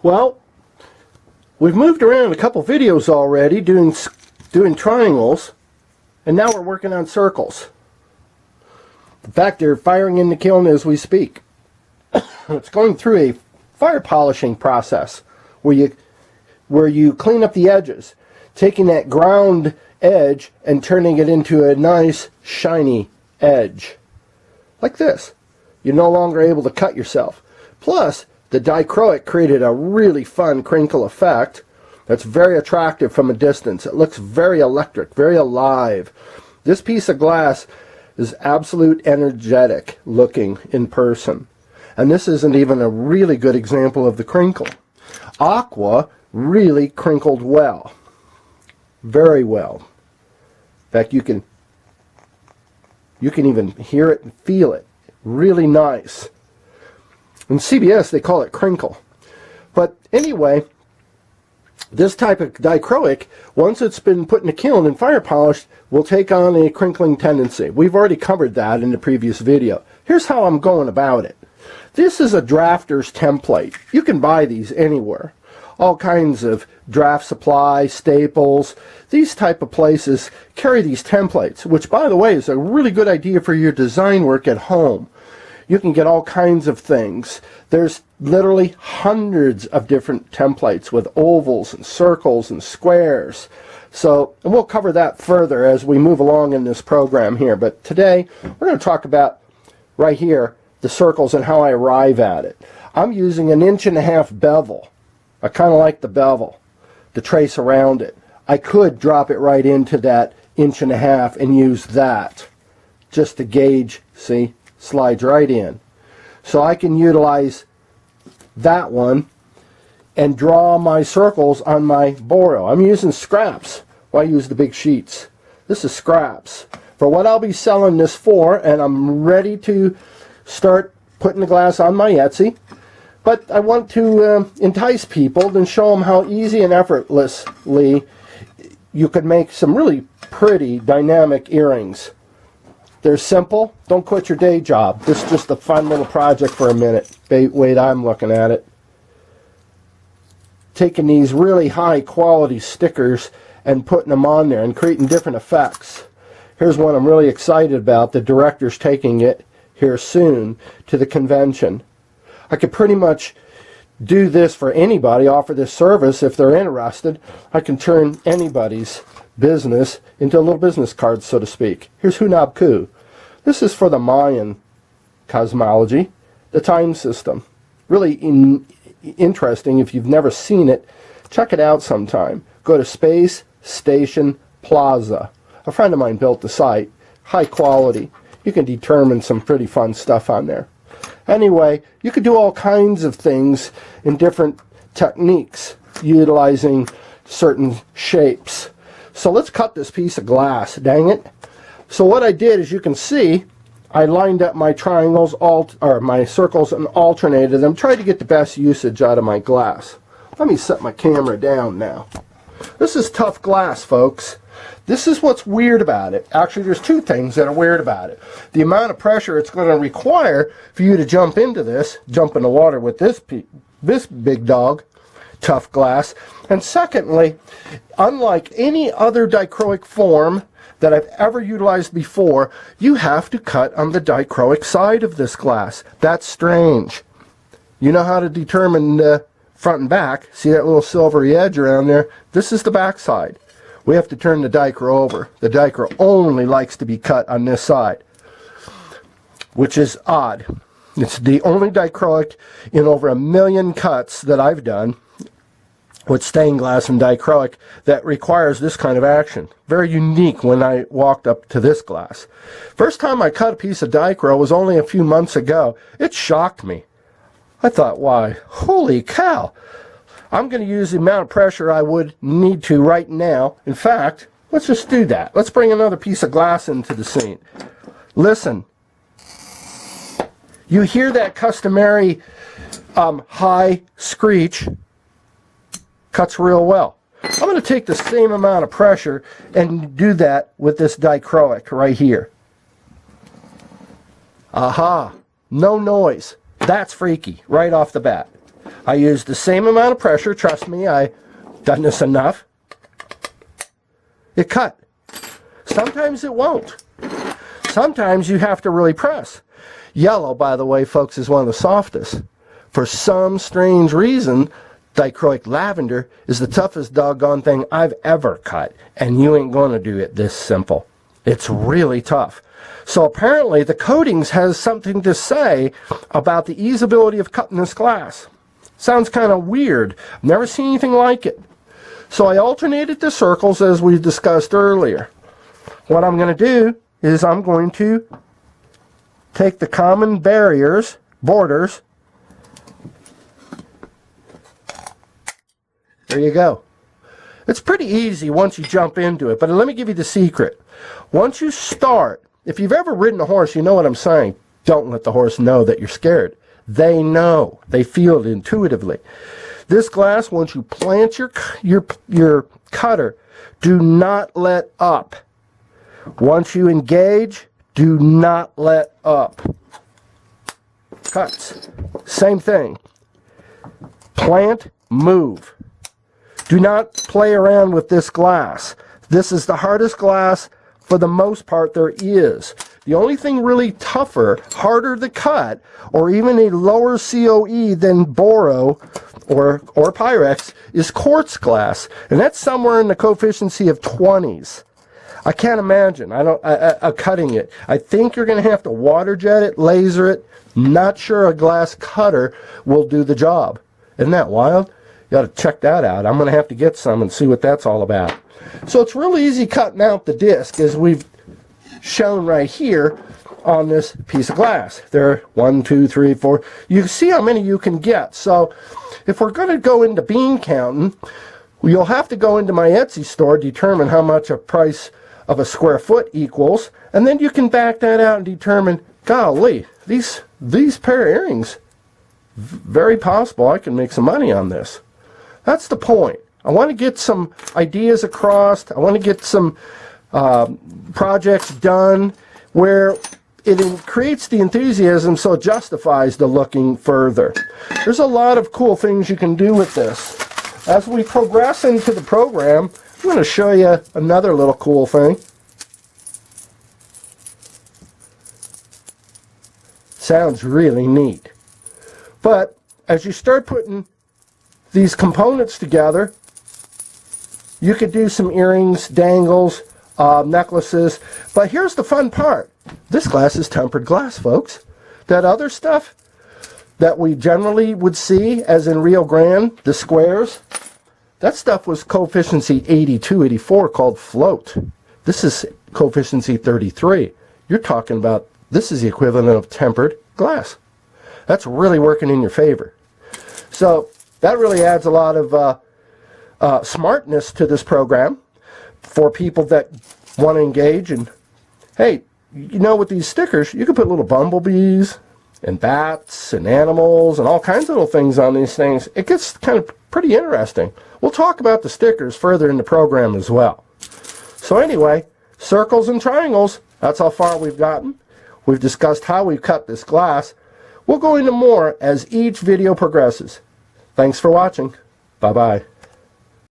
Well, we've moved around a couple videos already doing triangles, and now we're working on circles. In fact, they're firing in the kiln as we speak. It's going through a fire polishing process where you clean up the edges, taking that ground edge and turning it into a nice shiny edge. Like this. You're no longer able to cut yourself. Plus, the Dichroic created a really fun crinkle effect that's very attractive from a distance. It looks very electric, very alive. This piece of glass is absolute energetic looking in person. And this isn't even a really good example of the crinkle. Aqua really crinkled well. Very well. In fact, you can even hear it and feel it. Really nice. In CBS, they call it crinkle. But anyway, this type of dichroic, once it's been put in a kiln and fire polished, will take on a crinkling tendency. We've already covered that in the previous video. Here's how I'm going about it. This is a drafter's template. You can buy these anywhere. All kinds of draft supply, Staples, these type of places carry these templates, which, by the way, is a really good idea for your design work at home. You can get all kinds of things. There's literally hundreds of different templates with ovals and circles and squares. So, and we'll cover that further as we move along in this program here. But today, we're going to talk about, right here, the circles and how I arrive at it. I'm using 1.5 inch bevel. I kind of like the bevel to trace around it. I could drop it right into that 1.5 inch and use that just to gauge, see, slides right in. So I can utilize that one and draw my circles on my Boro. I'm using scraps. Well, I use the big sheets. This is scraps. For what I'll be selling this for, and I'm ready to start putting the glass on my Etsy. But I want to entice people and show them how easy and effortlessly you could make some really pretty dynamic earrings. They're simple. Don't quit your day job. This is just a fun little project for a minute. Wait, I'm looking at it. Taking these really high quality stickers and putting them on there and creating different effects. Here's one I'm really excited about. The director's taking it here soon to the convention. I could pretty much do this for anybody, offer this service if they're interested. I can turn anybody's business into a little business card, so to speak. Here's Hunab Ku. This is for the Mayan cosmology, the time system. Really interesting. If you've never seen it, check it out sometime. Go to Space Station Plaza. A friend of mine built the site. High quality. You can determine some pretty fun stuff on there. Anyway, you could do all kinds of things in different techniques, utilizing certain shapes. So let's cut this piece of glass, dang it. So what I did, as you can see, I lined up my triangles, or my circles, and alternated them, tried to get the best usage out of my glass. Let me set my camera down now. This is tough glass, folks. This is what's weird about it. Actually, there's two things that are weird about it. The amount of pressure it's going to require for you to jump into this, jump in the water with this big dog, tough glass. And secondly, unlike any other dichroic form that I've ever utilized before, you have to cut on the dichroic side of this glass. That's strange. You know how to determine the front and back. See that little silvery edge around there? This is the back side. We have to turn the dichro over. The dichro only likes to be cut on this side, which is odd. It's the only dichroic in over 1 million cuts that I've done with stained glass and dichroic that requires this kind of action. Very unique when I walked up to this glass. First time I cut a piece of dichro was only a few months ago. It shocked me. I thought, why, holy cow. I'm going to use the amount of pressure I would need to right now. In fact, let's just do that. Let's bring another piece of glass into the scene. Listen. You hear that customary high screech. Cuts real well. I'm going to take the same amount of pressure and do that with this dichroic right here. Aha. No noise. That's freaky right off the bat. I use the same amount of pressure. Trust me, I've done this enough. It cut. Sometimes it won't. Sometimes you have to really press. Yellow, by the way, folks, is one of the softest. For some strange reason, Dichroic lavender is the toughest doggone thing I've ever cut. And you ain't going to do it this simple. It's really tough. So apparently the coatings has something to say about the easeability of cutting this glass. Sounds kind of weird. I've never seen anything like it. So I alternated the circles as we discussed earlier. What I'm going to do is I'm going to take the common borders. There you go. It's pretty easy once you jump into it, but let me give you the secret. Once you start, if you've ever ridden a horse, you know what I'm saying. Don't let the horse know that you're scared. They know. They feel it intuitively. This glass, once you plant your cutter, do not let up. Once you engage, do not let up. Cuts. Same thing. Plant, move. Do not play around with this glass. This is the hardest glass for the most part there is. The only thing really tougher, harder to cut, or even a lower COE than Boro or Pyrex is quartz glass. And that's somewhere in the coefficient of 20s. I can't imagine cutting it. I think you're going to have to water jet it, laser it. Not sure a glass cutter will do the job. Isn't that wild? You ought to check that out. I'm going to have to get some and see what that's all about. So it's real easy cutting out the disc, as we've shown right here on this piece of glass. There are 1, 2, 3, 4. You see how many you can get. So if we're going to go into bean counting, you'll have to go into my Etsy store, determine how much a price of a square foot equals, and then you can back that out and determine, golly, these pair of earrings, very possible I can make some money on this. That's the point. I want to get some ideas across. I want to get some projects done where it creates the enthusiasm so it justifies the looking further. There's a lot of cool things you can do with this. As we progress into the program, I'm going to show you another little cool thing. Sounds really neat. But as you start putting these components together, you could do some earrings, dangles, necklaces. But here's the fun part. This glass is tempered glass, folks. That other stuff that we generally would see, as in Rio Grande, the squares, that stuff was coefficient 82, 84, called float. This is coefficient 33. You're talking about, this is the equivalent of tempered glass. That's really working in your favor. So that really adds a lot of smartness to this program for people that want to engage. And hey, you know, with these stickers, you can put little bumblebees and bats and animals and all kinds of little things on these things. It gets kind of pretty interesting. We'll talk about the stickers further in the program as well. So anyway, circles and triangles, that's how far we've gotten. We've discussed how we've cut this glass. We'll go into more as each video progresses. Thanks for watching. Bye-bye.